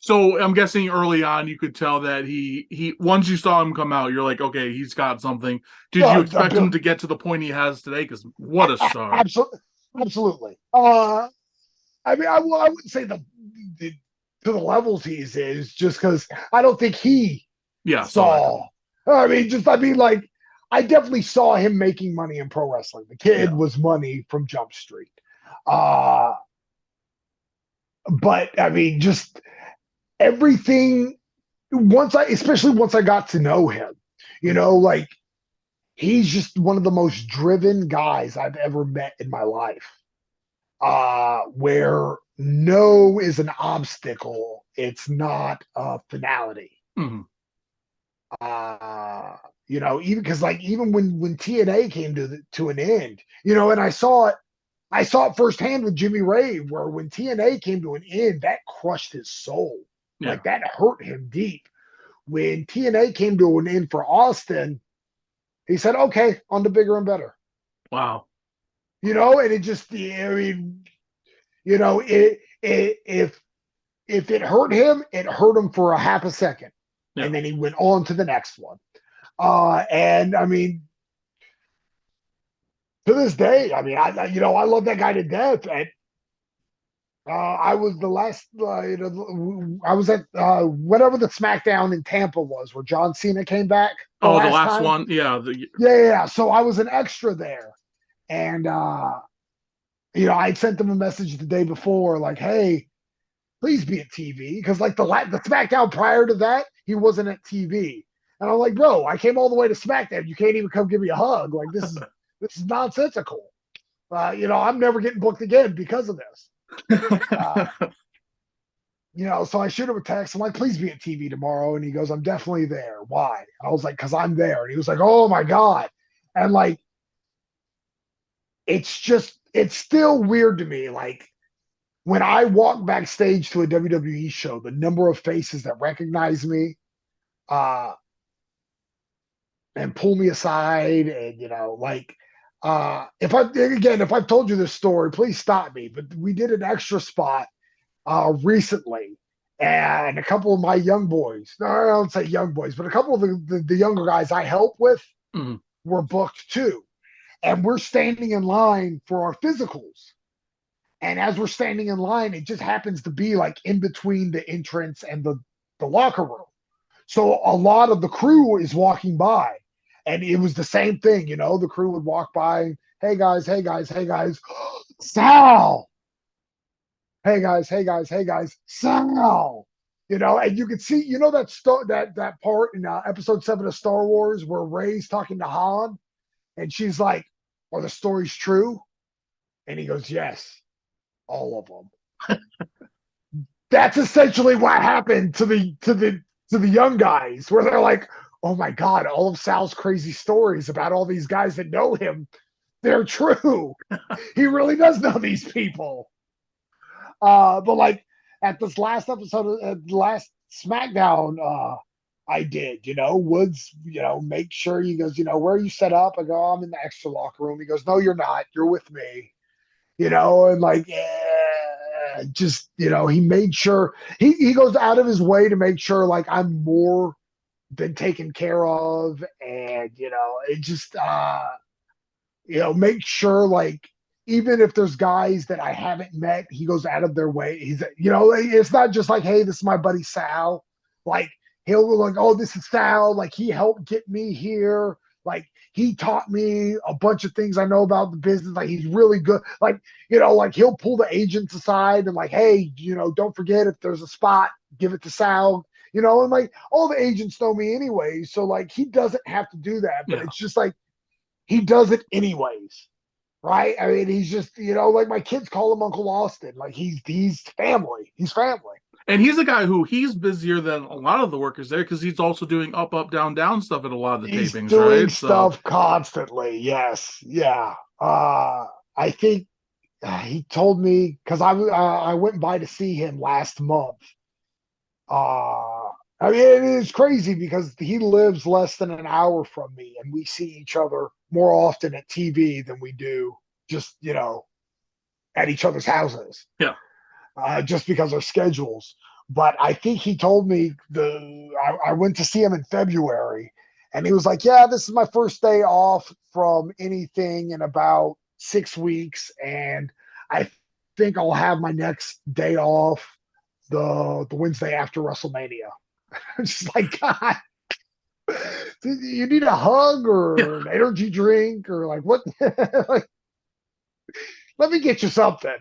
So I'm guessing early on you could tell that he once you saw him come out, you're like, okay, he's got something. Did you expect him to get to the point he has today? Because what a star! Absolutely, absolutely. I mean, I wouldn't say the to the levels he's is just because I don't think he Yeah, saw it saw. coming. I mean, like I definitely saw him making money in pro wrestling. The kid Yeah, was money from Jump Street. Uh, but I mean, just everything especially once I got to know him, like he's just one of the most driven guys I've ever met in my life. Where no is an obstacle, it's not a finality. mm-hmm. Uh, even because like even when TNA came to an end, and I saw it firsthand with Jimmy Ray, where when TNA came to an end, that crushed his soul. Yeah, Like that hurt him deep. When TNA came to an end for Austin, he said, "Okay, on to bigger and better." wow, And it just, I mean, if it hurt him, it hurt him for a half a second, yeah. and then he went on to the next one. And I mean, to this day, I mean, I love that guy to death. And I was the last, I was at whatever the SmackDown in Tampa was, where John Cena came back the Oh, the last last time. one, yeah, Yeah. So I was an extra there, and I sent them a message the day before, like, "Hey, please be at TV," because like the SmackDown prior to that, he wasn't at TV, and I'm like, "Bro, I came all the way to SmackDown. You can't even come give me a hug. Like this is nonsensical. I'm never getting booked again because of this." Uh, so I shoot him a text. I'm like, "Please be at TV tomorrow," and he goes, "I'm definitely there. Why?" And I was like, "Because I'm there." And he was like, "Oh my god," and like it's still weird to me, like when I walk backstage to a WWE show, the number of faces that recognize me uh, and pull me aside, and like if I've told you this story, please stop me. But we did an extra spot recently, and a couple of my young boys, no, I don't say young boys, but a couple of the younger guys I help with mm, were booked too, and we're standing in line for our physicals. And as we're standing in line, it just happens to be like in between the entrance and the locker room. So a lot of the crew is walking by. And it was the same thing, the crew would walk by, "Hey guys, hey guys, hey guys, Sal. Hey guys, hey guys, hey guys, Sal." And you could see, that part in episode 7 of Star Wars where Rey's talking to Han and she's like, "Are the stories true?" And he goes, "Yes, all of them." That's essentially what happened to the young guys, where they're like, "Oh my god, all of Sal's crazy stories about all these guys that know him, they're true. He really does know these people." But like at this last episode, at the last SmackDown, I did, Woods, make sure he goes, "Where are you set up?" I go, "I'm in the extra locker room." He goes, "No, you're not. You're with me." And like, just, he made sure he goes out of his way to make sure like I'm more than taken care of. And, it just, make sure like, even if there's guys that I haven't met, he goes out of their way. It's not just like, "Hey, this is my buddy Sal." Like, he'll be like, "Oh, this is Sal. Like, he helped get me here. Like, he taught me a bunch of things I know about the business. Like, he's really good." Like, like he'll pull the agents aside and like, "Hey, don't forget, if there's a spot, give it to Sal." And like all the agents know me anyway. So like he doesn't have to do that, but yeah. it's just like he does it anyways. Right? I mean, he's just, like my kids call him Uncle Austin. Like he's family. He's family. And he's a guy who he's busier than a lot of the workers there because he's also doing up, up, down, down stuff at a lot of the He's tapings, doing right? So stuff constantly. Yes. Yeah. I think he told me, because I went by to see him last month. I mean, it is crazy because he lives less than an hour from me, and we see each other more often at TV than we do just, at each other's houses, yeah, just because our schedules. But I think he told me I went to see him in February, and he was like, "Yeah, this is my first day off from anything in about 6 weeks, and I think I'll have my next day off the Wednesday after WrestleMania." I'm just like, God, you need a hug Yeah. or an energy drink or like what? Like, let me get you something.